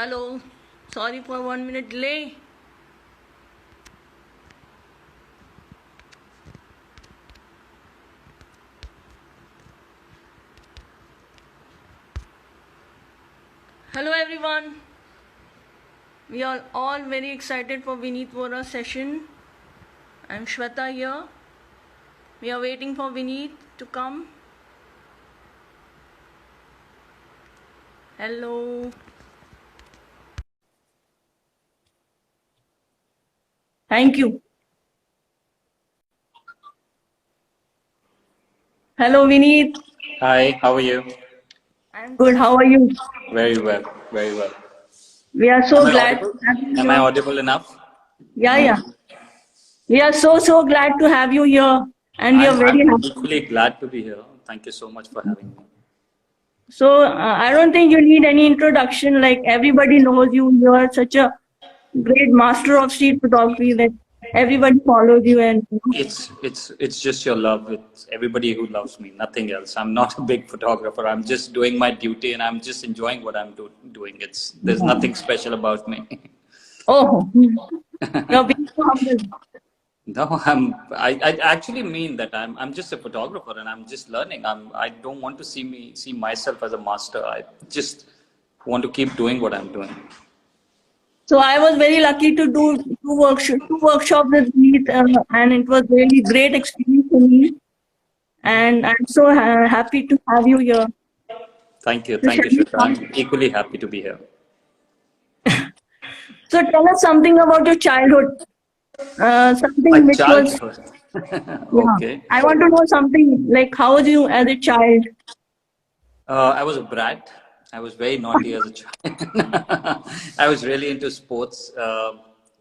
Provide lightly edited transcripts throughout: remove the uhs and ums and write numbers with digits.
Hello, sorry for 1 minute delay. Hello everyone. We are all very excited for Vineet Vohra session. I'm Shweta here. We are waiting for Vineet to come. Hello. Thank you. Hello Vineet. Hi, how are you? I'm good. How are you? Very well, very well. We are Am so I glad to audible? have you Am I here. audible enough? Yeah. We are so glad to have you here. And we are very I'm happy. equally glad to be here. Thank you so much for having me. So I don't think you need any introduction. Like everybody knows you. You are such a great master of street photography that everybody follows you. And It's just your love. It's everybody who loves me, nothing else. I'm not a big photographer. I'm just doing my duty and I'm just enjoying what I'm doing. There's nothing special about me. oh, you're being so humble. No, I actually mean that I'm just a photographer and I'm just learning. I don't want to see myself as a master. I just want to keep doing what I'm doing. So I was very lucky to do two workshops with Meet, and it was really great experience for me. And I'm so happy to have you here to Thank share you, your Shweta. thoughts. I'm equally happy to be here. So tell us something about your childhood. My Something which was, childhood. yeah. Okay. I want to know something like how was you as a child? I was a brat. I was very naughty as a child. I was really into sports,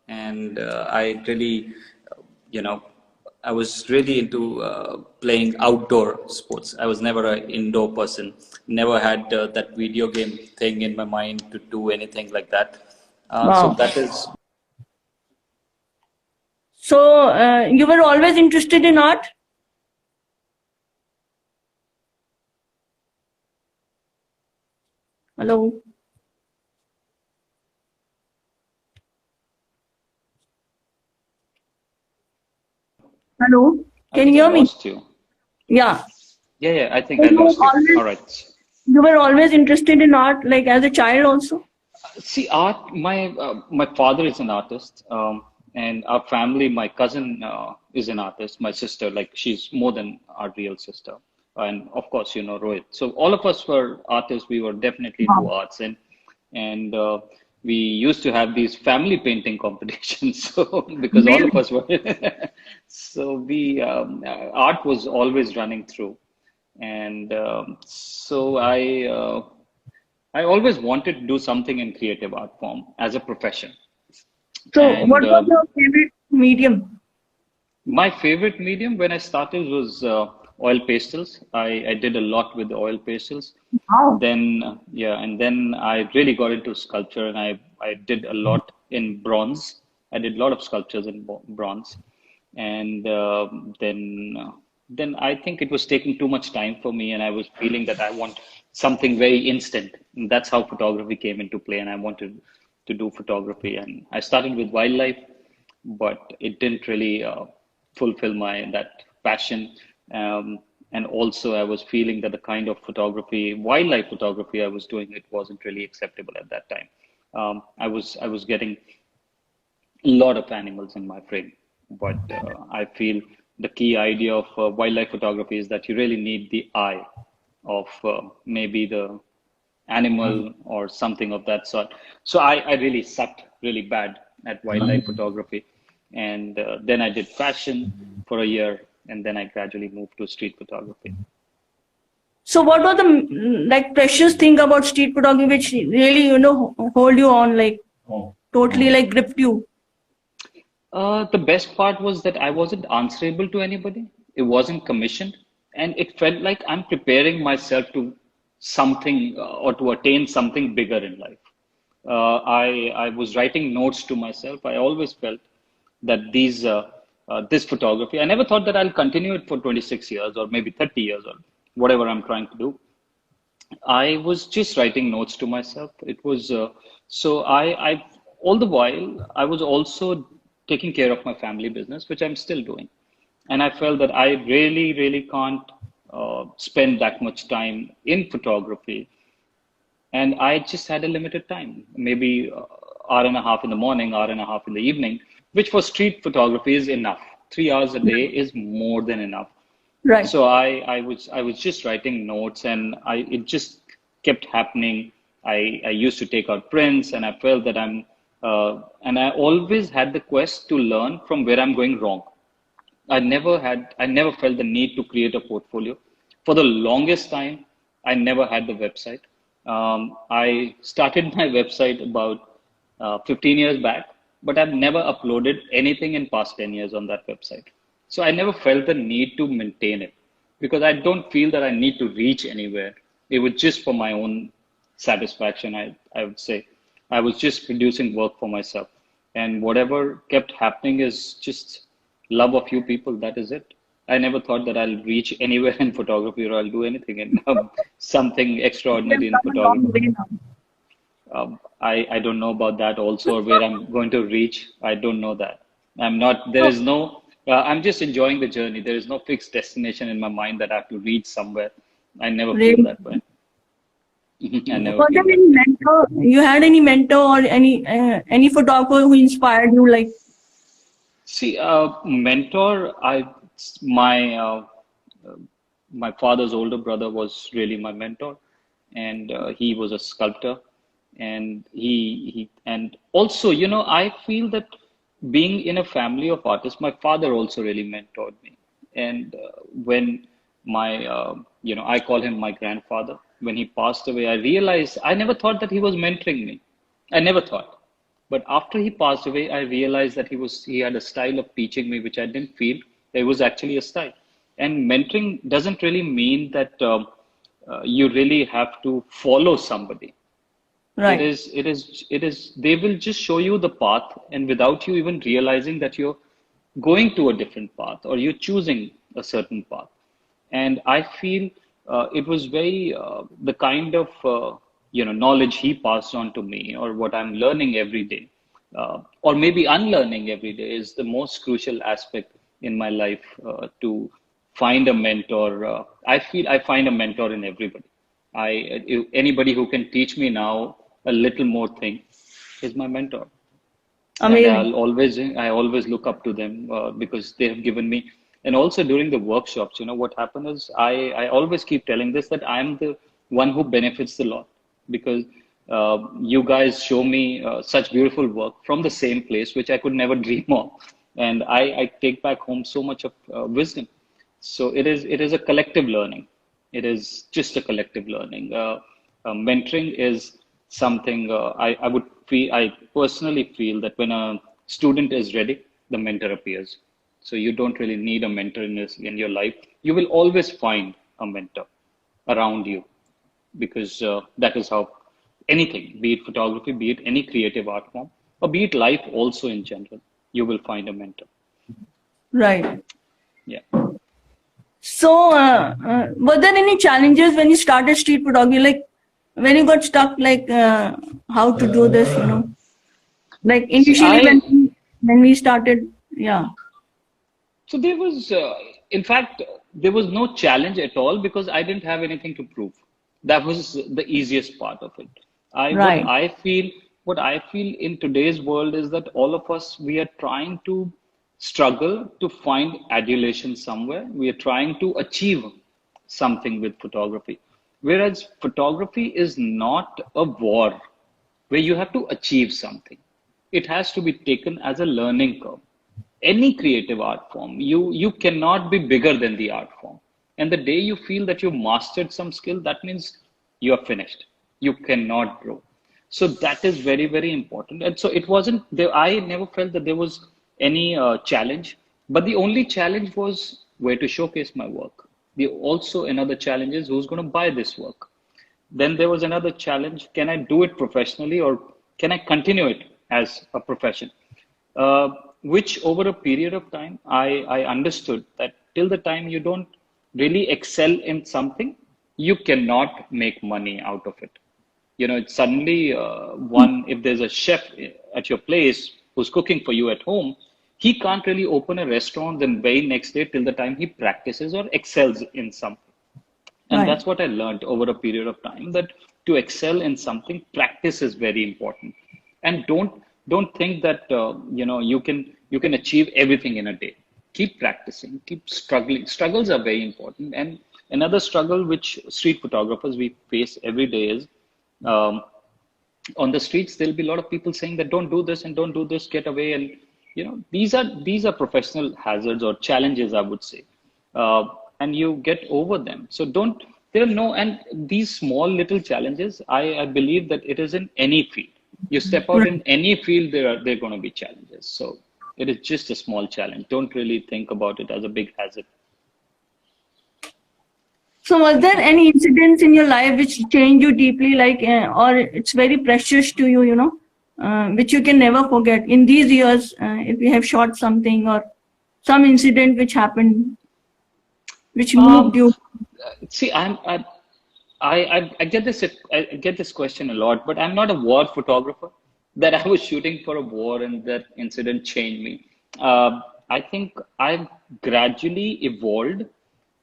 and I really, you know, I was really into playing outdoor sports. I was never an indoor person. Never had that video game thing in my mind to do anything like that. So Wow. that is So you were always interested in art? Hello. Hello. I Can you think I hear me? lost you. Yeah. Yeah, I think So I lost you. All right. you were always interested in art, like as a child also? See, art. My father is an artist, and our family. My cousin is an artist. My sister, like she's more than our real sister, and of course, you know Rohit. So all of us were artists. We were definitely into Wow. arts, and we used to have these family painting competitions. So because all of Really? us were, so we art was always running through, and so I always wanted to do something in creative art form as a profession. So what And was your favorite medium? my favorite medium when I started was oil pastels. I did a lot with oil pastels. Wow. Then, yeah, and then I really got into sculpture and I did a lot in bronze. I did a lot of sculptures in bronze. And then I think it was taking too much time for me, and I was feeling that I want something very instant. And that's how photography came into play, and I wanted to do photography. And I started with wildlife, but it didn't really fulfill my that passion. And also, I was feeling that the kind of photography, wildlife photography, I was doing, it wasn't really acceptable at that time. I was getting a lot of animals in my frame, but I feel the key idea of wildlife photography is that you really need the eye of maybe the animal or something of that sort. So I really sucked really bad at wildlife photography. And then I did fashion for a year, and then I gradually moved to street photography. So what was the like precious thing about street photography which really, hold you on, like totally like gripped you? The best part was that I wasn't answerable to anybody. It wasn't commissioned, and it felt like I'm preparing myself to something or to attain something bigger in life. I was writing notes to myself. I always felt that this photography. I never thought that I'll continue it for 26 years or maybe 30 years or whatever I'm trying to do. I was just writing notes to myself. It was so I all the while I was also taking care of my family business, which I'm still doing, and I felt that I really can't spend that much time in photography, and I just had a limited time, maybe hour and a half in the morning, hour and a half in the evening, which for street photography is enough. 3 hours a day is more than enough. Right. So I was just writing notes, and I it just kept happening. I used to take out prints, and I felt that and I always had the quest to learn from where I'm going wrong. I never felt the need to create a portfolio. For the longest time, I never had the website. I started my website about 15 years back, but I've never uploaded anything in past 10 years on that website. So I never felt the need to maintain it because I don't feel that I need to reach anywhere. It was just for my own satisfaction, I would say. I was just producing work for myself. And whatever kept happening is just love a few people. That is it. I never thought that I'll reach anywhere in photography or I'll do anything in something You have extraordinary in come a long photography. way now. I don't know about that also, or where I'm going to reach. I don't know that. I'm not, there is no, I'm just enjoying the journey. There is no fixed destination in my mind that I have to reach somewhere. I never feel Really. that way. I never Was there feel that any way. mentor? You had any mentor or any photographer who inspired you? Like, See, mentor, my, my father's older brother was really my mentor, and he was a sculptor, and and also, I feel that being in a family of artists, my father also really mentored me. And when I call him my grandfather. When he passed away, I realized I never thought that he was mentoring me. I never thought. But after he passed away, I realized that he had a style of teaching me which I didn't feel it was actually a style. And mentoring doesn't really mean that you really have to follow somebody. It right. is, it is, it is, they will just show you the path, and without you even realizing that you're going to a different path or you're choosing a certain path. And I feel it was very, the kind of, knowledge he passed on to me, or what I'm learning every day, or maybe unlearning every day, is the most crucial aspect in my life to find a mentor. I feel I find a mentor in everybody. Anybody who can teach me now a little more thing is my mentor, and Amazing. I always look up to them because they have given me. And also during the workshops, what happened is I always keep telling this, that I'm the one who benefits the lot, because you guys show me such beautiful work from the same place which I could never dream of, and I take back home so much of wisdom. So it is a collective learning. It is just a collective learning. Mentoring is something I personally feel that when a student is ready, the mentor appears. So you don't really need a mentor in your life. You will always find a mentor around you, because that is how anything, be it photography, be it any creative art form, or be it life also in general, you will find a mentor. Right. Yeah. So, were there any challenges when you started street photography? Like, when you got stuck, like, how to do this? Like See, initially when we started, yeah. so there was, in fact, there was no challenge at all because I didn't have anything to prove. That was the easiest part of it. I what Right. I feel what I feel in today's world is that all of us, we are trying to struggle to find adulation somewhere. We are trying to achieve something with photography, whereas photography is not a war where you have to achieve something. It has to be taken as a learning curve. Any creative art form, you cannot be bigger than the art form. And the day you feel that you've mastered some skill, that means you are finished. You cannot grow. So that is very important. And so it wasn't there. I never felt that there was any challenge, but the only challenge was where to showcase my work. The also another challenge is who's going to buy this work. Then there was another challenge. Can I do it professionally, or can I continue it as a profession? Which over a period of time, I understood that till the time you don't really excel in something, you cannot make money out of it. It's suddenly one, if there's a chef at your place who's cooking for you at home, he can't really open a restaurant the very next day till the time he practices or excels in something. And Right. that's what I learned over a period of time, that to excel in something, practice is very important. And don't think that you can achieve everything in a day. Keep practicing, keep struggling. Struggles are very important. And another struggle which street photographers we face every day is, um, on the streets there'll be a lot of people saying that don't do this and don't do this, get away. And these are professional hazards or challenges, I would say. uh, and you get over them. So don't there are no and these small little challenges, I believe that it is in any field. You step out Right. in any field, there are going to be challenges. So it is just a small challenge. Don't really think about it as a big hazard. So, was there any incidents in your life which changed you deeply, like, or it's very precious to you, which you can never forget in these years, if you have shot something or some incident which happened, which moved Um, you? See, I get this question a lot, but I'm not a war photographer. That I was shooting for a war and that incident changed me. I think I've gradually evolved.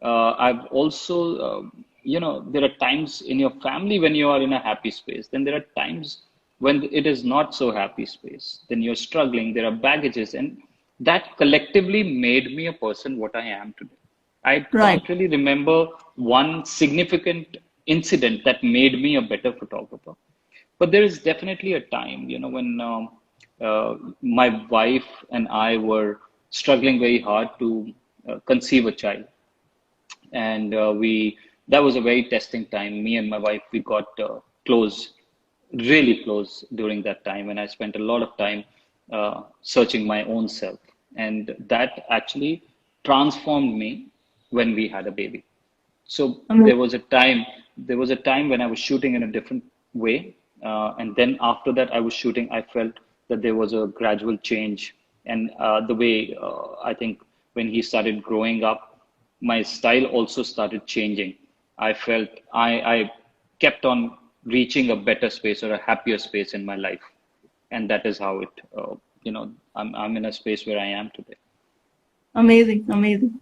I've also, there are times in your family when you are in a happy space. Then there are times when it is not so happy space. Then you're struggling. There are baggages, and that collectively made me a person what I am today. I Right. can't really remember one significant incident that made me a better photographer. But there is definitely a time, when my wife and I were struggling very hard to conceive a child. And that was a very testing time. Me and my wife, we got close, really close during that time. And I spent a lot of time searching my own self. And that actually transformed me when we had a baby. So I mean, there was a time when I was shooting in a different way. And then after that, I was shooting, I felt that there was a gradual change. And the way I think when he started growing up, my style also started changing. I felt I kept on reaching a better space or a happier space in my life. And that is how I'm in a space where I am today. amazing, amazing.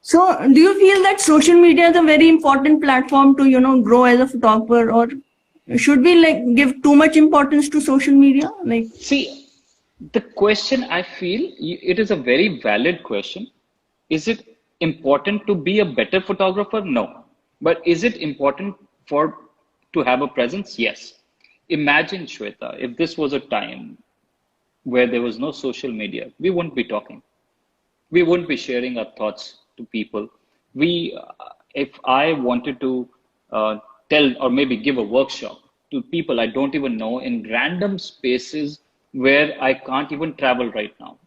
So, do you feel that social media is a very important platform to, grow as a photographer, or should we like give too much importance to social media? Like, See, the question I feel it is a very valid question. Is it important to be a better photographer? No. But is it important for to have a presence? Yes. Imagine, Shweta, if this was a time where there was no social media, we wouldn't be talking. We wouldn't be sharing our thoughts to people. If I wanted to tell or maybe give a workshop to people I don't even know in random spaces where I can't even travel right now,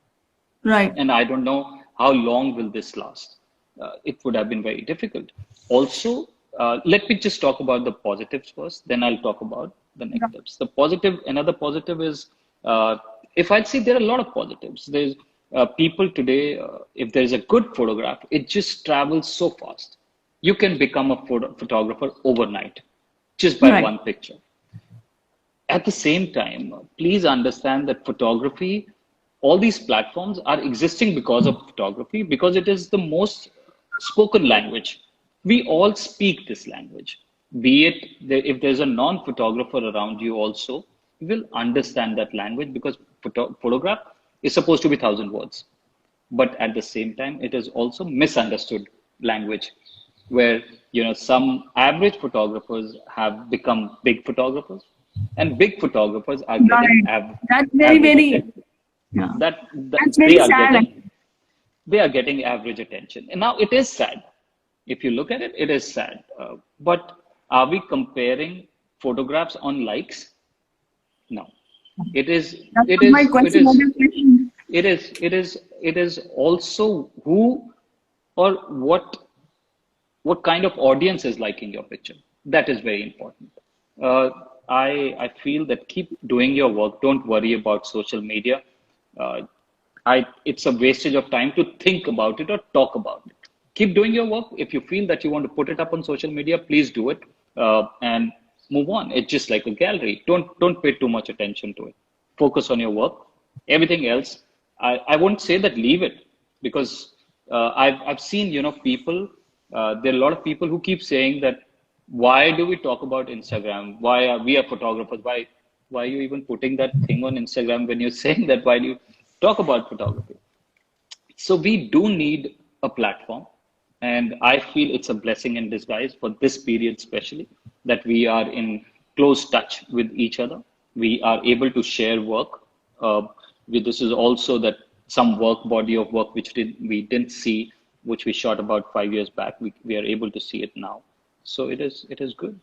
right, and I don't know how long will this last. It would have been very difficult. Also, let me just talk about the positives first, then I'll talk about the negatives. Another positive is, if I'd say there are a lot of positives. There's people today, if there's a good photograph, it just travels so fast. You can become a photographer overnight just by right, one picture. At the same time, please understand that photography, all these platforms are existing because of photography, because it is the most spoken language. We all speak this language. Be it if there's a non-photographer around you also, you will understand that language because photograph is supposed to be 1,000 words. But at the same time, it is also misunderstood language where some average photographers have become big photographers and big photographers are getting right. That's very, average very, attention. yeah. That That's very sad. they are getting average attention. And now it is sad. If you look at it, it is sad. But are we comparing photographs on likes? No. It is That's it not my is it question. What is is question? it is also who or what kind of audience is liking your picture. That is very important. Uh, I feel that keep doing your work. Don't worry about social media. Uh, it's a wastage of time to think about it or talk about it. keep doing your work. If you feel that you want to put it up on social media, please do it, and move on. It's just like a gallery. Don't pay too much attention to it. Focus on your work. Everything else, I won't say that leave it, because I've seen, people. There are a lot of people who keep saying that, why do we talk about Instagram? Why are we are photographers? Why are you even putting that thing on Instagram when you're saying that? Why do you talk about photography? So we do need a platform, and I feel it's a blessing in disguise for this period, especially that we are in close touch with each other. We are able to share work. This is also that some work, body of work, which we didn't see, which we shot about 5 years back. We are able to see it now. So it is good.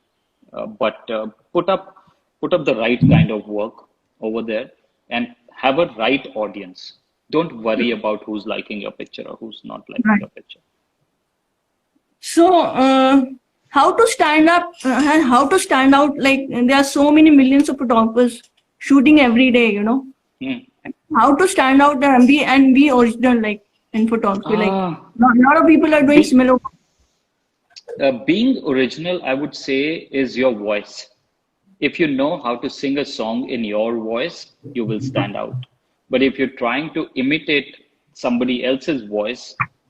But put up the right kind of work over there, and have a right audience. Don't worry about who's liking your picture or who's not liking Right. your picture. So, how to stand up and how to stand out? Like, there are so many millions of photographers shooting every day, Hmm. How to stand out and be original, like in photography. Like, Ah, a lot of people are doing be, similar. being original, I would say, is your voice. If you know how to sing a song in your voice, you will stand out. But if you're trying to imitate somebody else's voice,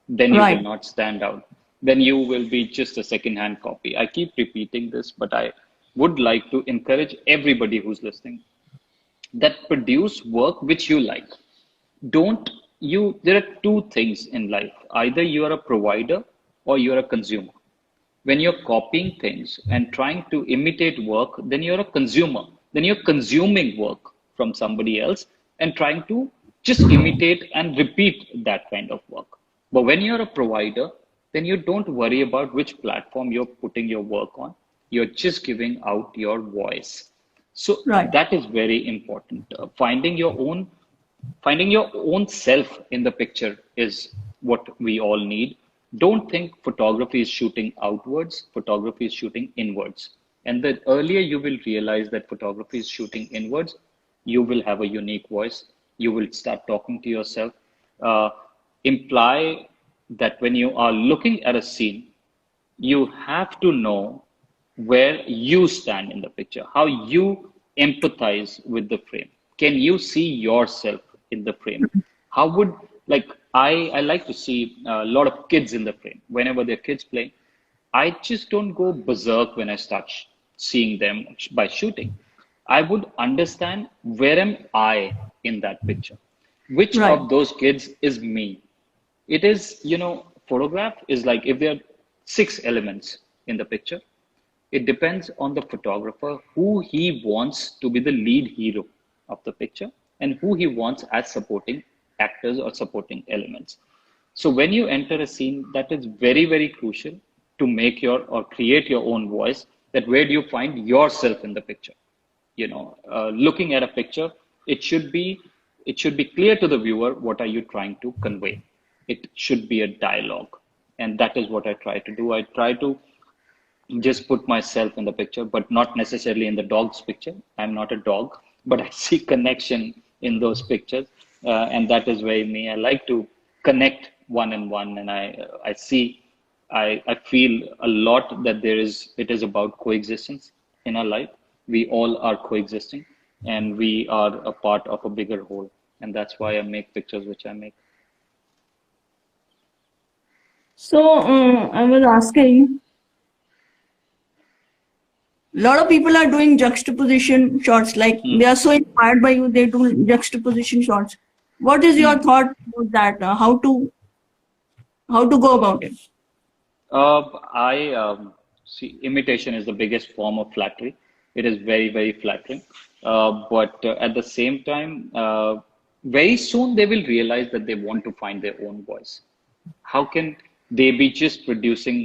then you will Right. not stand out. Then you will be just a second-hand copy. I keep repeating this, but I would like to encourage everybody who's listening that produce work which you like. Don't you, there are two things in life. Either you are a provider or you are a consumer. When you're copying things and trying to imitate work, then you're a consumer. Then you're consuming work from somebody else and trying to just imitate and repeat that kind of work. But when you're a provider, then you don't worry about which platform you're putting your work on. You're just giving out your voice. So Right. that is very important. Finding your own self in the picture is what we all need. Don't think photography is shooting outwards, photography is shooting inwards. And the earlier you will realize that photography is shooting inwards, you will have a unique voice. You will start talking to yourself. Uh, Imply that when you are looking at a scene, you have to know where you stand in the picture, how you empathize with the frame. Can you see yourself in the frame? How would, like, I like to see a lot of kids in the frame. Whenever there are kids playing, I just don't go berserk when I start seeing them by shooting. I would understand, where am I in that picture? Which Right. of those kids is me? It is, photograph is like, if there are 6 elements in the picture, it depends on the photographer who he wants to be the lead hero of the picture and who he wants as supporting actors or supporting elements. So when you enter a scene, that is very, very crucial to make your or create your own voice. That where do you find yourself in the picture? Looking at a picture, it should be it should be clear to the viewer, what are you trying to convey. It should be a dialogue, and that is what I try to do. I try to just put myself in the picture, but not necessarily in the dog's picture. I'm not a dog, but I see connection in those pictures, and that is very me. I like to connect one and one, and I see, I feel a lot that it is about coexistence in our life. We all are coexisting, and we are a part of a bigger whole, and that's why I make pictures which I make. So, I was asking, a lot of people are doing juxtaposition shots. Like, Hmm. they are so inspired by you, they do juxtaposition shots. What is your Hmm. thought about that? How to go about it? I see, imitation is the biggest form of flattery. It is very, very flattering. But at the same time, very soon they will realize that they want to find their own voice. How can they be just producing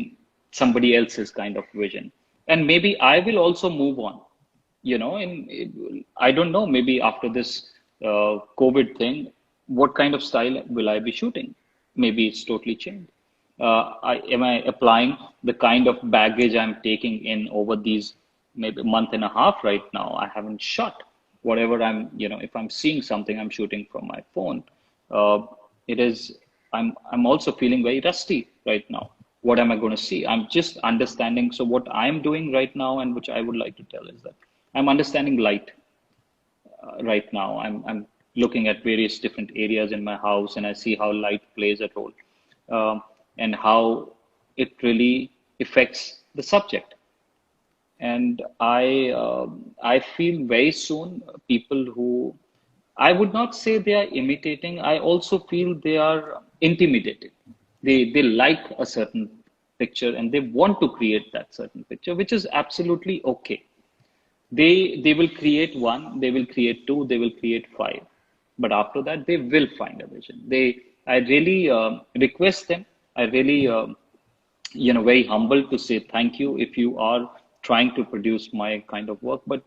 somebody else's kind of vision? And maybe I will also move on, and I don't know, maybe after this COVID thing, what kind of style will I be shooting? Maybe it's totally changed. Am I applying the kind of baggage I'm taking in over these maybe month and a half right now? I haven't shot whatever if I'm seeing something, I'm shooting from my phone. Uh, it is, I'm also feeling very rusty. right now. What am I going to see? I'm just understanding. So what I'm doing right now, and which I would like to tell, is that I'm understanding light right now. I'm looking at various different areas in my house, and I see how light plays a role, and how it really affects the subject. And I feel very soon people who, I would not say they are imitating. I also feel they are intimidated. They like a certain picture and they want to create that certain picture, which is absolutely okay. They will create one, they will create two, they will create five, but after that they will find a vision. I really request them. I really very humble to say thank you if you are trying to produce my kind of work, but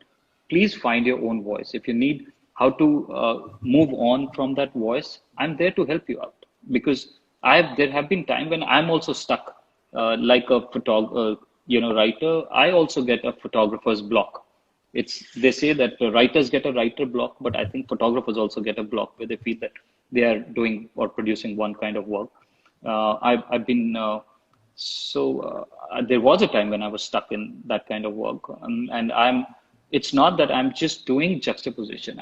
please find your own voice. If you need how to move on from that voice, I'm there to help you out, because there have been time when I'm also stuck, like a writer. I also get a photographer's block. They say that writers get a writer block, but I think photographers also get a block where they feel that they are doing or producing one kind of work. I've been there was a time when I was stuck in that kind of work, and it's not that I'm just doing juxtaposition.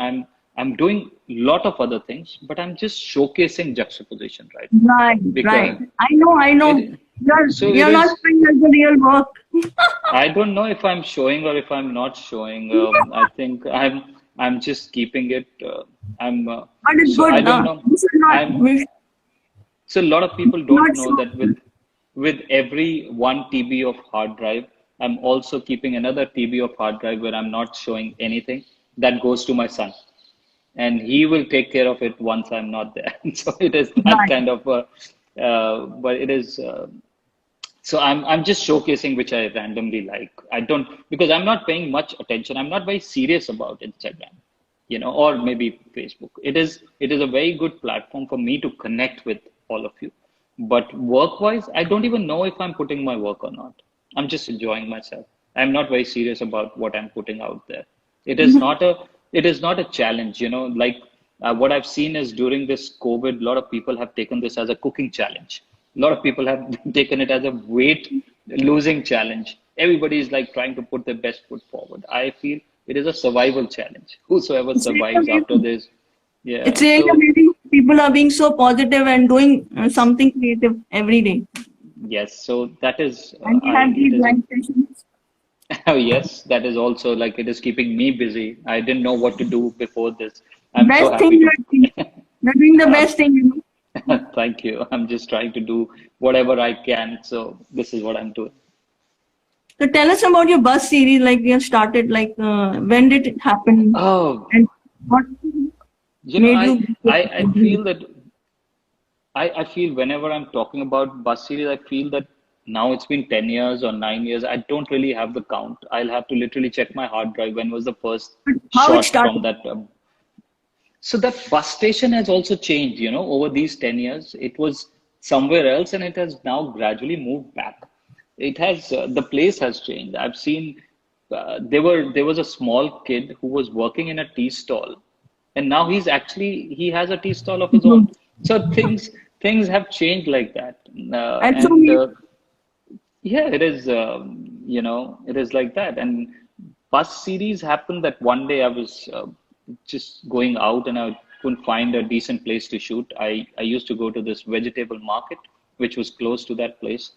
I'm doing a lot of other things, but I'm just showcasing juxtaposition right now, Right, right. because I know. it You're it not is. doing the real work. I don't know if I'm showing or if I'm not showing. I think I'm just keeping it. I'm But it's so good. I don't know. We should not. I'm We should So a lot of people don't not know show. that with every 1 TB of hard drive, I'm also keeping another TB of hard drive where I'm not showing anything. That goes to my son, and he will take care of it once I'm not there. So it is that Right. kind of, but it is. So I'm just showcasing which I randomly like. I don't, because I'm not paying much attention. I'm not very serious about Instagram, or maybe Facebook. It is a very good platform for me to connect with all of you. But work-wise, I don't even know if I'm putting my work or not. I'm just enjoying myself. I'm not very serious about what I'm putting out there. It is not a it is not a challenge, like what I've seen is during this COVID, a lot of people have taken this as a cooking challenge. A lot of people have taken it as a weight losing challenge. Everybody is like trying to put their best foot forward. I feel it is a survival challenge. Whosoever It's really survives after amazing. this, yeah. It's really So amazing. People are being so positive and doing something creative every day. yes, so that is And we I have it these is a live sessions. oh, yes, that is also like it is keeping me busy. I didn't know what to do before this. I'm so Best thing happy to. you're doing. You're doing the um, best thing. Thank you. I'm just trying to do whatever I can. So this is what I'm doing. So tell us about your bus series, like you have started, like when did it happen Oh, and what made I you I feel that I feel whenever I'm talking about bus series, I feel that now it's been 10 years or 9 years. I don't really have the count. I'll have to literally check my hard drive when was the first how it shot from started? that. So that bus station has also changed, over these 10 years. It was somewhere else and it has now gradually moved back. The place has changed. I've seen, there was a small kid who was working in a tea stall, and now he has a tea stall of his own. So things have changed like that. That's so And amazing. yeah, it is like that. And bus series happened that one day I was just going out and I couldn't find a decent place to shoot. I used to go to this vegetable market, which was close to that place.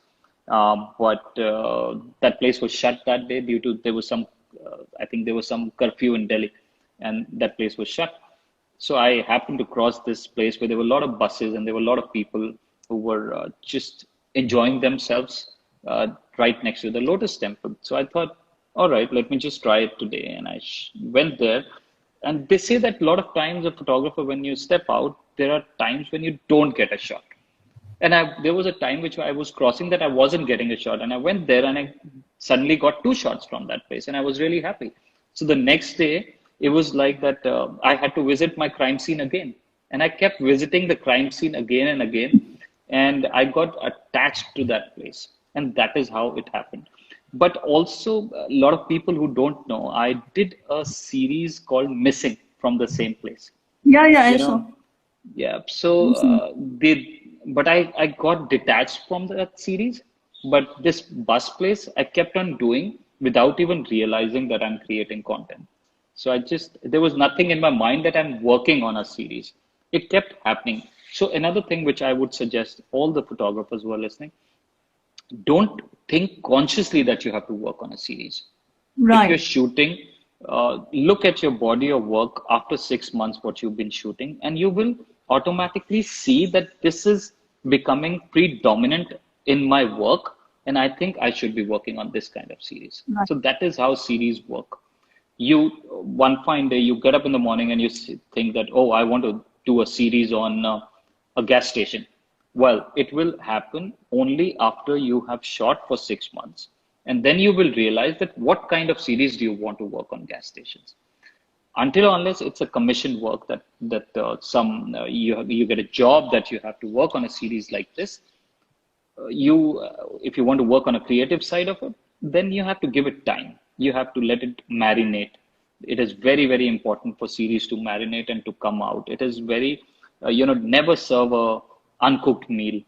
But that place was shut that day due to I think there was some curfew in Delhi, and that place was shut. So I happened to cross this place where there were a lot of buses and there were a lot of people who were just enjoying themselves right next to the Lotus Temple. So I thought, all right, let me just try it today. And I went there. And they say that a lot of times, a photographer, when you step out, there are times when you don't get a shot. And there was a time which I was crossing that I wasn't getting a shot, and I went there and I suddenly got two shots from that place, and I was really happy. So the next day, it was like that I had to visit my crime scene again, and I kept visiting the crime scene again and again, and I got attached to that place, and that is how it happened. But also, a lot of people who don't know, I did a series called Missing from the same place Yeah, yeah, I you saw. know yeah, so but I got detached from that series. But this bus place, I kept on doing without even realizing that I'm creating content. So there was nothing in my mind that I'm working on a series. It kept happening. So another thing which I would suggest all the photographers who are listening, don't think consciously that you have to work on a series. If you're Right. shooting, look at your body of work after 6 months, what you've been shooting, and you will automatically see that this is becoming predominant in my work. And I think I should be working on this kind of series. Right. So that is how series work. You, one fine day, you get up in the morning and you think that, oh, I want to do a series on a gas station. Well, it will happen only after you have shot for 6 months. And then you will realize that what kind of series do you want to work on gas stations. Until unless it's a commission work that some you get a job that you have to work on a series like this, you if you want to work on a creative side of it, then you have to give it time. You have to let it marinate. It is very, very important for series to marinate and to come out. It is very never serve a uncooked meal.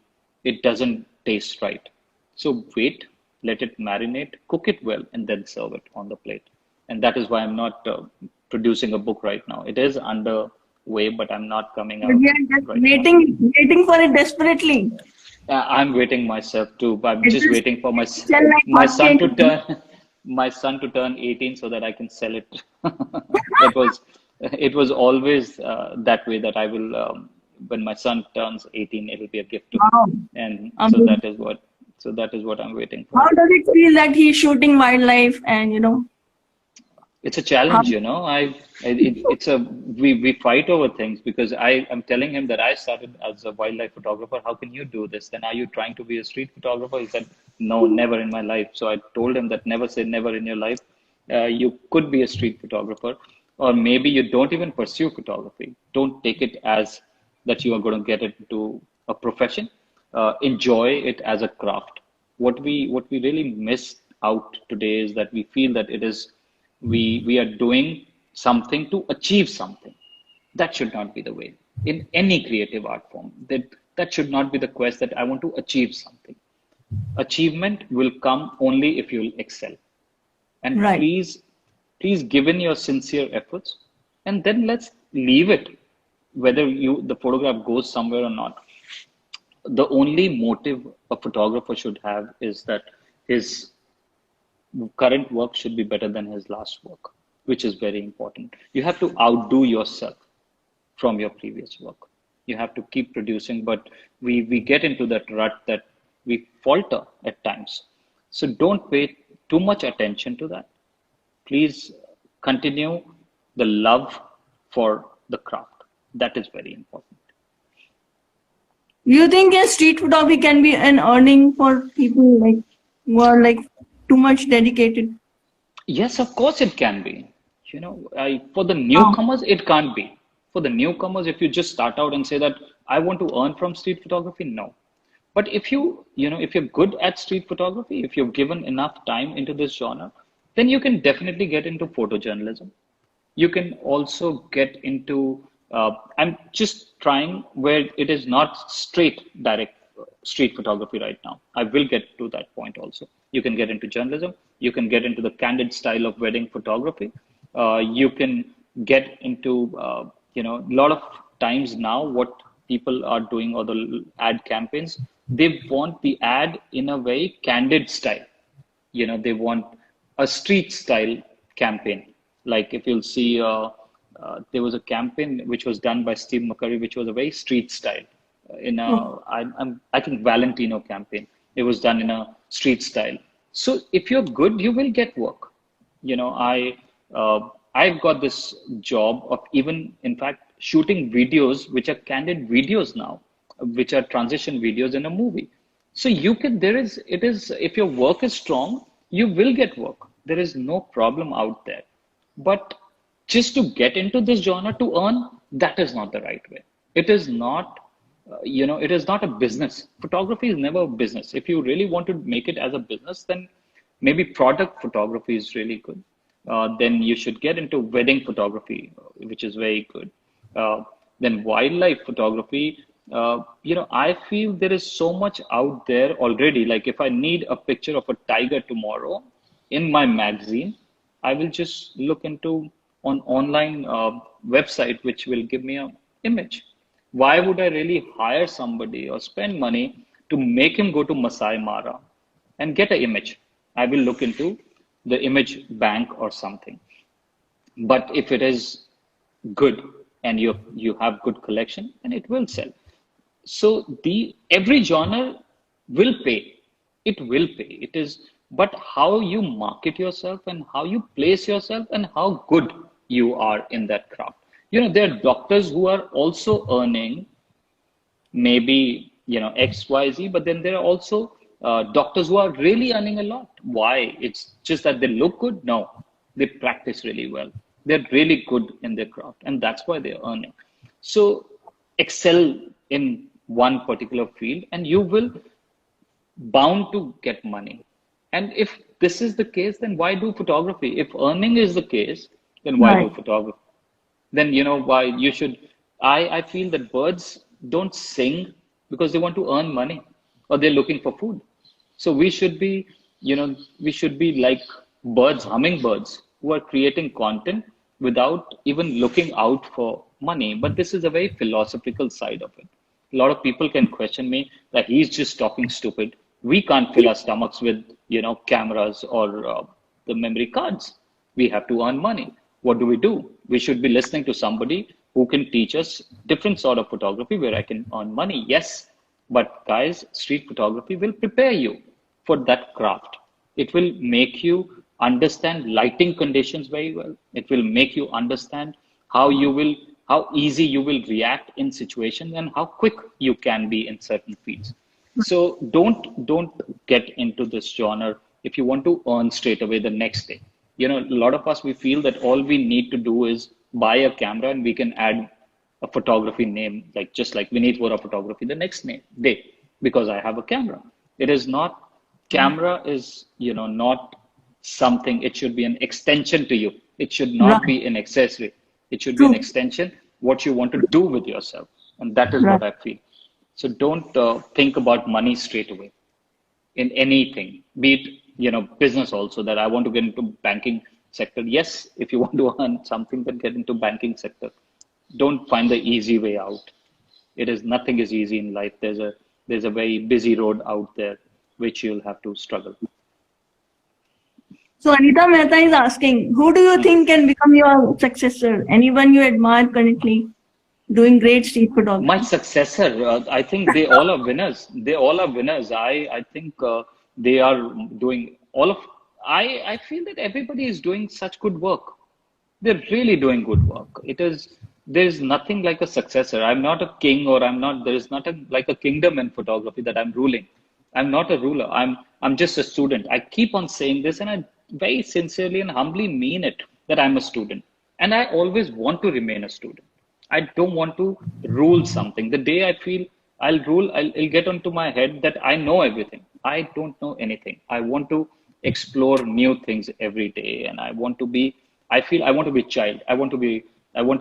It doesn't taste right. So wait, let it marinate, cook it well, and then serve it on the plate. And that is why I'm not producing a book right now. It is underway, but I'm not coming But out we are just right now. waiting for it desperately. I'm waiting myself too, but I'm It just is waiting for sell like my son hotcakes. to turn my son to turn 18 so that I can sell it. It was it was always that way that I will when my son turns 18, it'll be a gift to him, Wow. and Amazing. so that is what I'm waiting for. How does it feel that he's shooting wildlife and It's a how challenge, it's a we fight over things because I am telling him that I started as a wildlife photographer. How can you do this? Then are you trying to be a street photographer? He said, no, never in my life. So I told him that never say never in your life. You could be a street photographer, or maybe you don't even pursue photography. Don't take it as that you are going to get into a profession. Enjoy it as a craft. What we really miss out today is that we feel that it is we are doing something to achieve something. That should not be the way in any creative art form. That should not be the quest that I want to achieve something. Achievement will come only if you excel. And right? please give in your sincere efforts, and then let's leave it whether you the photograph goes somewhere or not. The only motive a photographer should have is that his current work should be better than his last work, which is very important. You have to outdo yourself from your previous work. You have to keep producing, but we get into that rut that we falter at times. So don't pay too much attention to that. Please continue the love for the craft. That is very important. You think a street photography can be an earning for people who are too much dedicated? Yes, of course it can be. For the Wow. newcomers, it can't be. For the newcomers, if you just start out and say that I want to earn from street photography, no. But if you're good at street photography, if you've given enough time into this genre, then you can definitely get into photojournalism. You can also get into, I'm just trying where it is not straight direct street photography right now. I will get to that point also. You can get into journalism. You can get into the candid style of wedding photography. You can get into, a lot of times now what people are doing or the ad campaigns, they want the ad in a very candid style. They want a street style campaign. Like if you'll see, there was a campaign which was done by Steve McCurry, which was a very street style. Oh, I think Valentino campaign. It was done in a street style. So if you're good, you will get work. I've got this job of even, in fact, shooting videos which are candid videos now, which are transition videos in a movie. So if your work is strong, you will get work. There is no problem out there. But just to get into this genre to earn, that is not the right way. It is not, it is not a business. Photography is never a business. If you really want to make it as a business, then maybe product photography is really good. Then you should get into wedding photography, which is very good. Then wildlife photography, I feel there is so much out there already. Like if I need a picture of a tiger tomorrow in my magazine, I will just look into on online website which will give me a image. Why would I really hire somebody or spend money to make him go to Masai Mara and get an image? I will look into the image bank or something. But if it is good and you have good collection, then it will sell. So the every genre will pay. It will pay. It is, but how you market yourself and how you place yourself and how good you are in that craft. There are doctors who are also earning maybe XYZ, but then there are also doctors who are really earning a lot. Why? It's just that they look good? No, they practice really well. They're really good in their craft, and that's why they're earning. So excel in one particular field, and you will bound to get money. And if this is the case, then why do photography? If earning is the case, then why do Right. photography? Then why you should. I feel that birds don't sing because they want to earn money or they're looking for food. So we should be like birds, hummingbirds, who are creating content without even looking out for money. But this is a very philosophical side of it. A lot of people can question me that he's just talking stupid. We can't fill our stomachs with cameras or the memory cards. We have to earn money. What do? We should be listening to somebody who can teach us different sort of photography where I can earn money. Yes, but guys, street photography will prepare you for that craft. It will make you understand lighting conditions very well. It will make you understand how you will, how easy you will react in situations and how quick you can be in certain fields. So don't get into this genre if you want to earn straight away the next day. A lot of us we feel that all we need to do is buy a camera and we can add a photography name, like just like Vineet Vohra photography the next day because I have a camera. It is not camera is not something. It should be an extension to you. It should not Right. be an accessory. It should be an True. extension what you want to do with yourself, and that is Right. what I feel. So don't think about money straight away in anything, be it business also that I want to get into banking sector. Yes, if you want to earn something, then get into banking sector. Don't find the easy way out. It is nothing is easy in life. There's a very busy road out there which you'll have to struggle. So Anita Mehta is asking, who do you think can become your successor? Anyone you admire currently doing great street My photography? successor, I think they all are winners. They all are winners. I think they are doing all of. I feel that everybody is doing such good work. They're really doing good work. There's nothing like a successor. I'm not a king or there is not like a kingdom in photography that I'm ruling. I'm not a ruler. I'm just a student. I keep on saying this and I very sincerely and humbly mean it that I'm a student. And I always want to remain a student. I don't want to rule something. The day I feel I'll rule, I'll get onto my head that I know everything. I don't know anything. I want to explore new things every day, and I feel I want to be child. I want to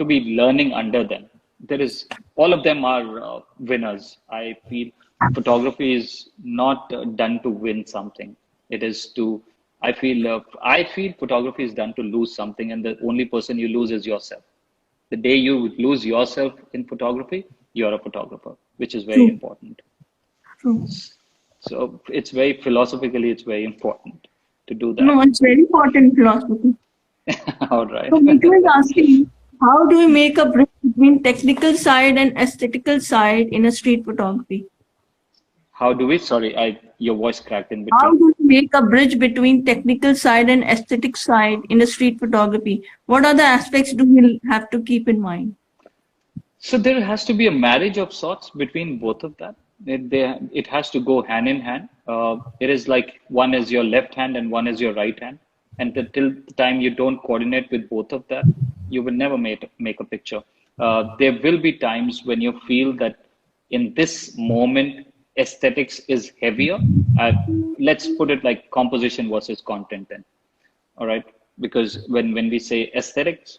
be learning under them. There is all of them are winners. I feel photography is not done to win something. It is to. I feel photography is done to lose something, and the only person you lose is yourself. The day you lose yourself in photography, you're a photographer, which is very True. important. True. So it's very philosophically, it's very important to do that. No, it's very important philosophy. All right. So Mitu is asking, how do we make a bridge between technical side and aesthetical side in a street photography? How do we? Sorry, your voice cracked in How between. do we make a bridge between technical side and aesthetic side in a street photography? What are the aspects do we have to keep in mind? So there has to be a marriage of sorts between both of that. It has to go hand in hand. It is like one is your left hand and one is your right hand. And till the time you don't coordinate with both of that, you will never make a picture. There will be times when you feel that in this moment, aesthetics is heavier. Uh, let's put it like composition versus content then. All right, because when we say aesthetics,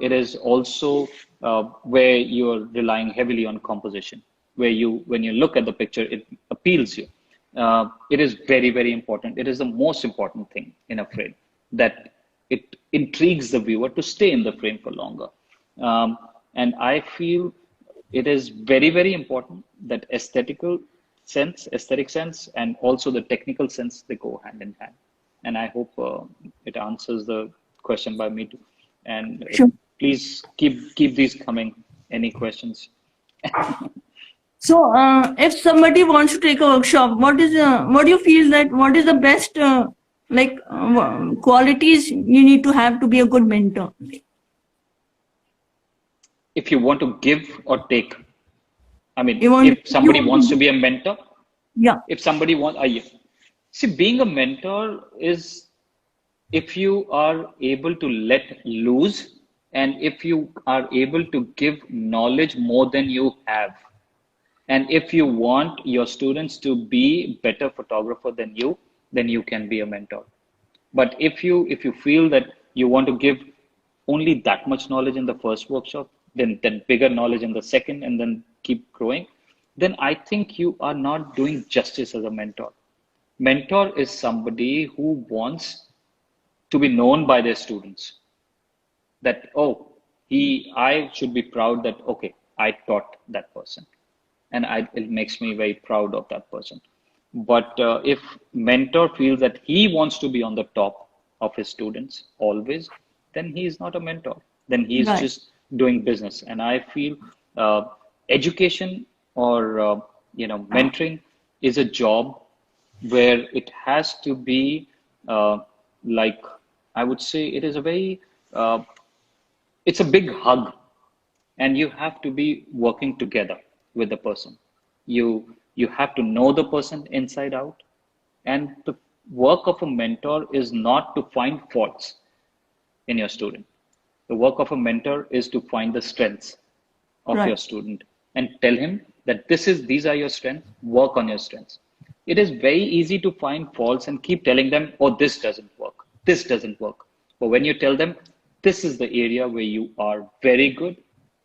it is also where you're relying heavily on composition. where when you look at the picture, it appeals you. It is very, very important. It is the most important thing in a frame, that it intrigues the viewer to stay in the frame for longer. And I feel it is very, very important that aesthetic sense, and also the technical sense, they go hand in hand. And I hope it answers the question by me too. And Sure. please keep these coming. Any questions? So, if somebody wants to take a workshop, what do you feel that what is the best qualities you need to have to be a good mentor? If you want to give or take, I You mean, want if somebody wants to be a mentor, yeah, if somebody wants, see, being a mentor is if you are able to let loose, and if you are able to give knowledge more than you have, and if you want your students to be better photographer than you, then you can be a mentor. But if you feel that you want to give only that much knowledge in the first workshop, then bigger knowledge in the second, and then keep growing, then I think you are not doing justice as a mentor. Mentor is somebody who wants to be known by their students, that, oh, I should be proud that, okay, I taught that person, and it makes me very proud of that person. But if mentor feels that he wants to be on the top of his students always, then he is not a mentor. Then he is right, just doing business. And I feel education, or mentoring is a job where it has to be like, I would say it is a very it's a big hug, and you have to be working together with the person. You have to know the person inside out, and the work of a mentor is not to find faults in your student. The work of a mentor is to find the strengths of your right, student and tell him that these are your strengths, work on your strengths. It is very easy to find faults and keep telling them, oh, this doesn't work. But when you tell them, this is the area where you are very good,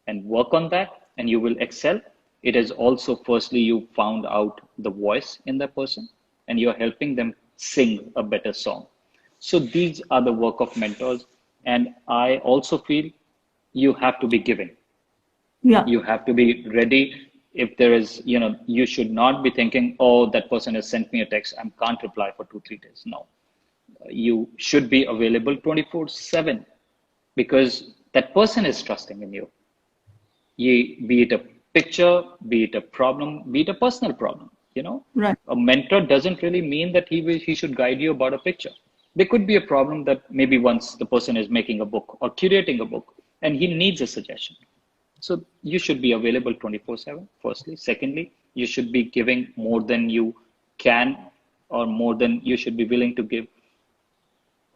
and work on that, and you will excel, it is also, firstly, you found out the voice in that person, and you're helping them sing a better song. So these are the work of mentors. And I also feel you have to be giving. yeah, You have to be ready. If there is, you should not be thinking, oh, that person has sent me a text, I can't reply for 2 3 days. No, you should be available 24/7, because that person is trusting in you. Be it a picture, be it a problem, be it a personal problem. right, A mentor doesn't really mean that he should guide you about a picture. There could be a problem that maybe once the person is making a book or curating a book, and he needs a suggestion. So you should be available 24/7, firstly. Secondly, you should be giving more than you can, or more than you should be willing to give.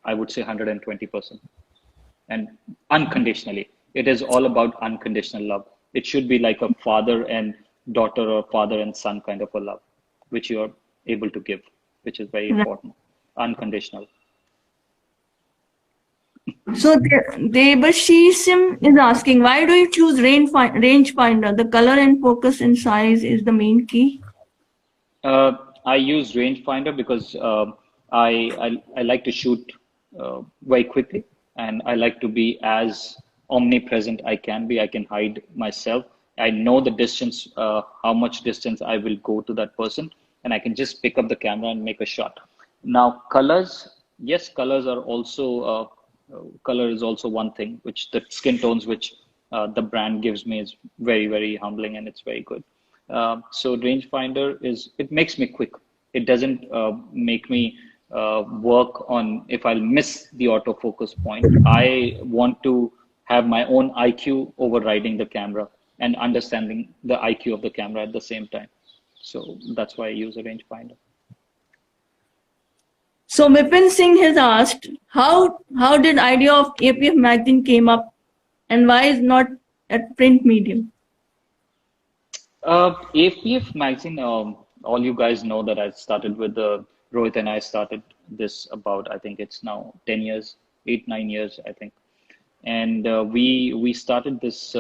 I would say 120%, and unconditionally. It is all about unconditional love. It should be like a father and daughter, or father and son kind of a love, which you are able to give, which is very right. important. Unconditional. So Debashishim is asking, why do you choose rangefinder? The color and focus and size is the main key. I use rangefinder because I like to shoot very quickly, and I like to be as omnipresent I can be. I can hide myself. I know the distance, how much distance I will go to that person, and I can just pick up the camera and make a shot. Now, colors, yes, color is also one thing, which the skin tones which the brand gives me is very, very humbling, and it's very good. So rangefinder it makes me quick. It doesn't make me work on if I'll miss the autofocus point. I want to have my own IQ overriding the camera and understanding the IQ of the camera at the same time. So that's why I use a rangefinder. So Vipin Singh has asked, how did idea of APF magazine came up, and why is not at print medium? APF magazine, all you guys know that I started with Rohit, and I started this about, I think it's now 10 years, 8 9 years, I think. And we started this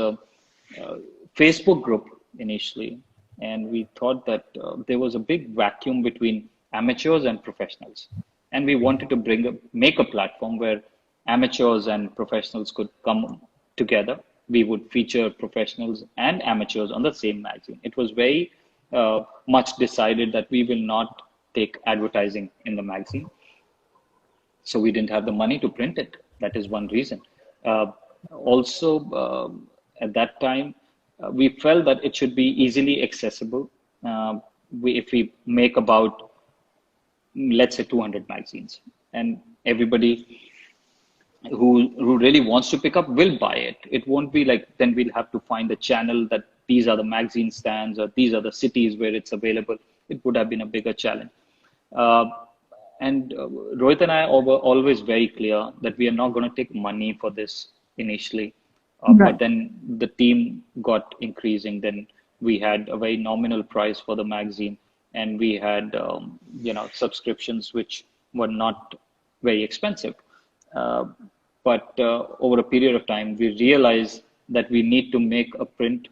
Facebook group initially, and we thought that there was a big vacuum between amateurs and professionals, and we wanted to make a platform where amateurs and professionals could come together. We would feature professionals and amateurs on the same magazine. It was very much decided that we will not take advertising in the magazine, so we didn't have the money to print it. That is one reason. Uh, Also, at that time, we felt that it should be easily accessible. If we make about, let's say, 200 magazines, and everybody who really wants to pick up will buy it. It won't be like then we'll have to find a channel that these are the magazine stands or these are the cities where it's available. It would have been a bigger challenge. Uh, and Rohit and I were always very clear that we are not going to take money for this initially. But Right. then the team got increasing. Then we had a very nominal price for the magazine, and we had subscriptions which were not very expensive. Uh, but over a period of time, we realized that we need to make a print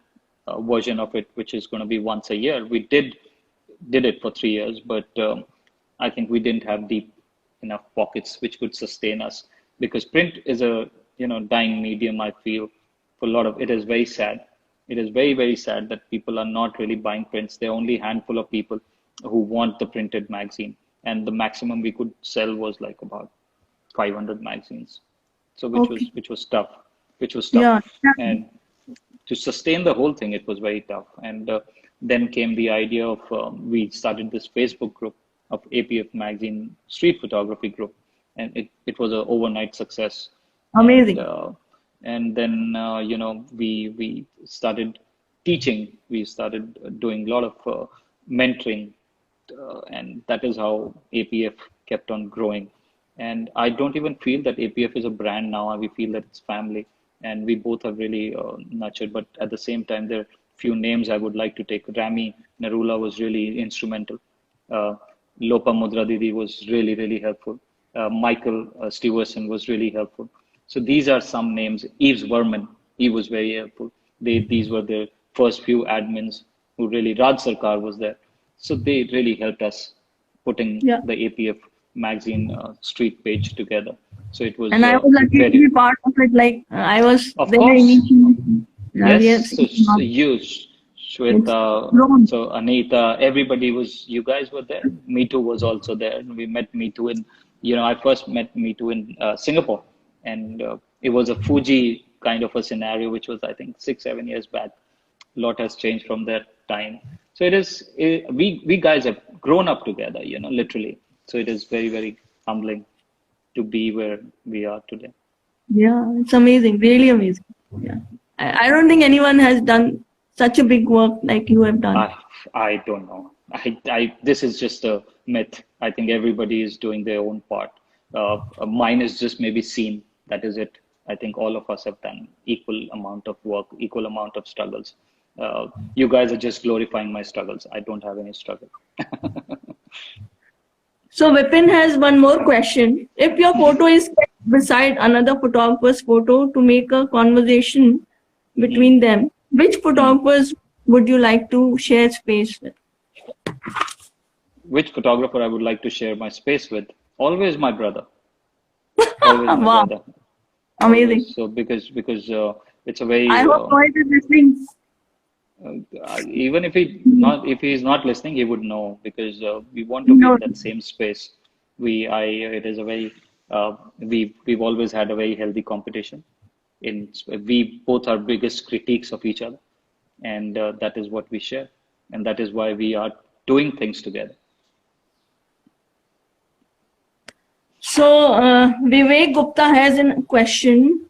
version of it, which is going to be once a year. We did it for 3 years, but I think we didn't have deep enough pockets which could sustain us, because print is a dying medium. I feel for a lot of it is very sad. It is very, very sad that people are not really buying prints. There are only a handful of people who want the printed magazine, and the maximum we could sell was like about 500 magazines. So Okay. which was tough, Yeah. Exactly. and to sustain the whole thing, it was very tough. And then came the idea of we started this Facebook group of APF Magazine Street Photography Group, and it was an overnight success. And Amazing. uh, and then we started teaching. We started doing a lot of mentoring, and that is how APF kept on growing. And I don't even feel that APF is a brand now. We feel that it's family, and we both have really nurtured. But at the same time, there are few names I would like to take. Rami Narula was really instrumental. Uh, Lopa Mudra Didi was really, really helpful. Michael Stevenson was really helpful. So these are some names. Eves Verman, he was very helpful. These were the first few admins who really, Raj Sarkar was there. So they really helped us putting Yeah. the APF magazine street page together. So it was And I was lucky to very, be part of it. Like I was of there course, initially. We have yes. So, seen now you, it's Shweta, grown. so Anita, everybody was, you guys were there. Me Too was also there. We met Me Too I first met Me Too in Singapore. And it was a Fuji kind of a scenario, which was, I think, 6, 7 years back. A lot has changed from that time. So we guys have grown up together, literally. So it is very, very humbling to be where we are today. Yeah, it's amazing, really amazing. Yeah. I don't think anyone has done such a big work like you have done. I I don't know. This is just a myth. I think everybody is doing their own part. Mine is just maybe seen. That is it. I think all of us have done equal amount of work, equal amount of struggles. You guys are just glorifying my struggles. I don't have any struggle. So Vipin has one more question. If your photo is kept beside another photographer's photo to make a conversation Hmm. between them, which Hmm. photographers would you like to share space with? Which photographer I would like to share my space with? Always my brother. Always my Wow, brother. amazing. Always. So because it's a very I hope Rohit is listening. even if he's not listening, he would know, because we want to be No. in that same space. I it is a very we've always had a very healthy competition. We both are biggest critiques of each other, and that is what we share, and that is why we are doing things together. So Vivek Gupta has a question.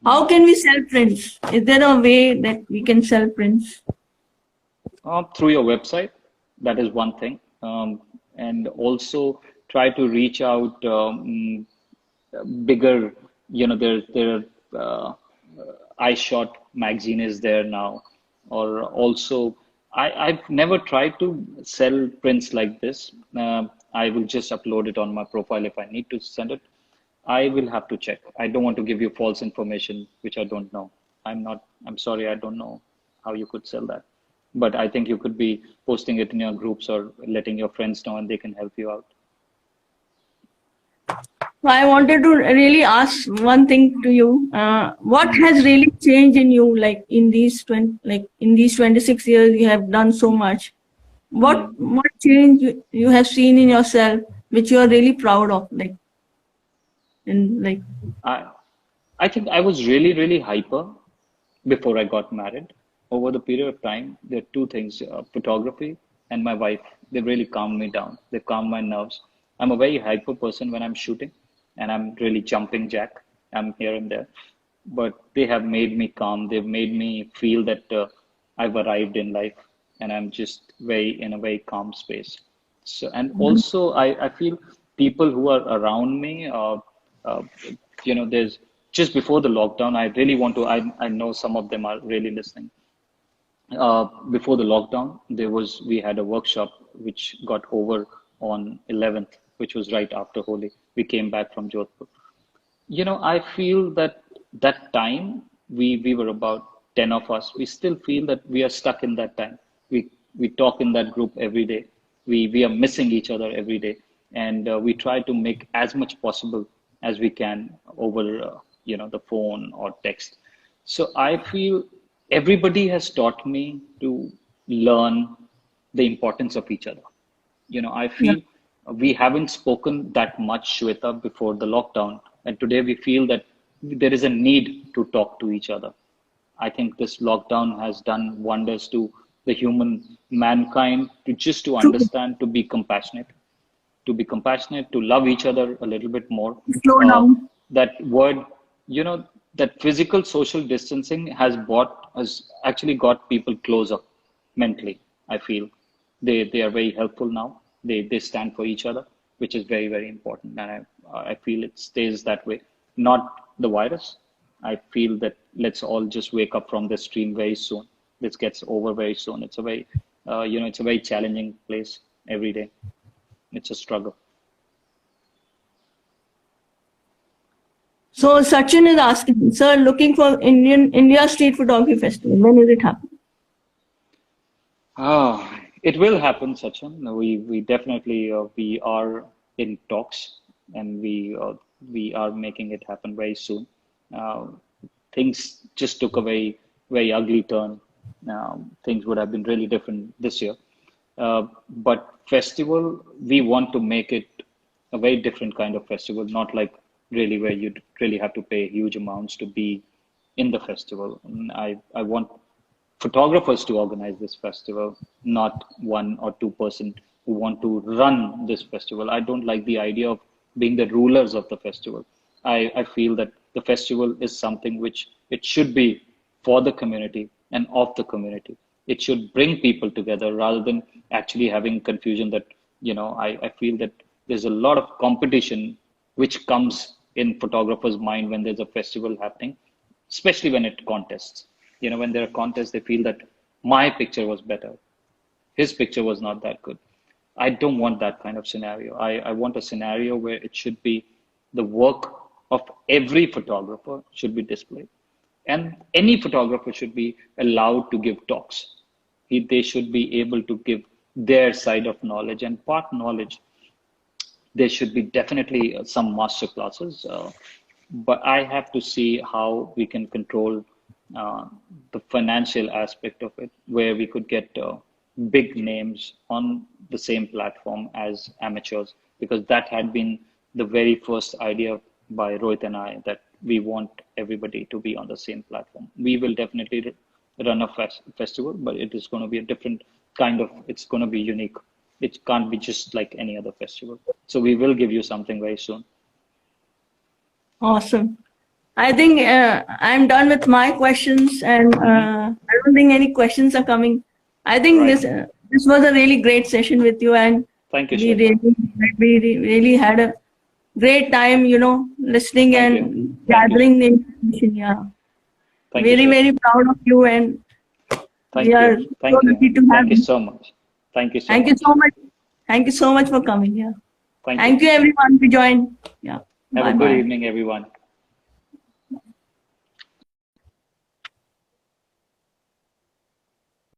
How can we sell prints? Is there a way that we can sell prints? Through your website, that is one thing, and also try to reach out bigger. There iShot magazine is there now, or also I've never tried to sell prints like this. I will just upload it on my profile if I need to send it. I will have to check. I don't want to give you false information which I don't know. I'm sorry, I don't know how you could sell that. but I think you could be posting it in your groups or letting your friends know and they can help you out. So I wanted to really ask one thing to you. What Mm. has really changed in you, like in these 26 years you have done so much. Mm. What change you have seen in yourself, which you are really proud of, like. I I think I was really, really hyper before I got married. Over the period of time, there are two things, photography and my wife. They really calmed me down. They calm my nerves. I'm a very hyper person when I'm shooting and I'm really jumping jack. I'm here and there. But they have made me calm. They've made me feel that I've arrived in life and I'm just very in a very calm space. So, and also I feel people who are around me, uh, there's just before the lockdown, I really want to, I know some of them are really listening. Before the lockdown, we had a workshop which got over on 11th, which was right after Holi. We came back from Jodhpur. I feel that that time we were about 10 of us. We still feel that we are stuck in that time. We talk in that group every day. We are missing each other every day, and we try to make as much possible as we can over the phone or text. So I feel everybody has taught me to learn the importance of each other. I Yeah. feel we haven't spoken that much, Shweta, before the lockdown. And today we feel that there is a need to talk to each other. I think this lockdown has done wonders to the human mankind to True. understand, to love each other a little bit more. Slow Uh, down. that word, that physical social distancing has actually got people closer mentally. I feel they are very helpful now. They stand for each other, which is very very important, and I feel it stays that way. Not the virus. I feel that let's all just wake up from this dream very soon. This gets over very soon. It's a very challenging place every day. It's a struggle. So Sachin is asking, sir, looking for India Street Photography Festival. When is it happening? It will happen, Sachin. We definitely we are in talks, and we are making it happen very soon. Uh, Things just took a very very ugly turn. Things would have been really different this year. But festival, we want to make it a very different kind of festival, not like really where you'd really have to pay huge amounts to be in the festival. And I want photographers to organize this festival, not one or two-person who want to run this festival. I don't like the idea of being the rulers of the festival. I feel that the festival is something which it should be for the community and of the community. It should bring people together rather than actually having confusion that, I feel that there's a lot of competition which comes in photographers' mind when there's a festival happening, especially when it contests. When there are contests, they feel that my picture was better, his picture was not that good. I don't want that kind of scenario. I want a scenario where it should be the work of every photographer should be displayed. And any photographer should be allowed to give talks. They should be able to give their side of knowledge and part knowledge. There should be definitely some master classes, but I have to see how we can control uh, the financial aspect of it, where we could get big names on the same platform as amateurs, because that had been the very first idea by Rohit and I, that we want everybody to be on the same platform. We will definitely run a festival, but it is going to be a different kind of, it's going to be unique. It can't be just like any other festival. So we will give you something very soon. Awesome. I think I'm done with my questions, and Hmm. I don't think any questions are coming. I think Right. this was a really great session with you, and Thank you, we Shweta. really really had a great time, listening Thank you. and Thank you, gathering Shweta. the information. Yeah, Thank you, Shweta. very proud of you, and we Thank are you. so Thank you. lucky to have Thank you you. so much. Thank you so Thank you much. so much. Thank you so much for coming here. Thank you. Thank you everyone to join. Yeah. Have a Bye good bye. evening, everyone.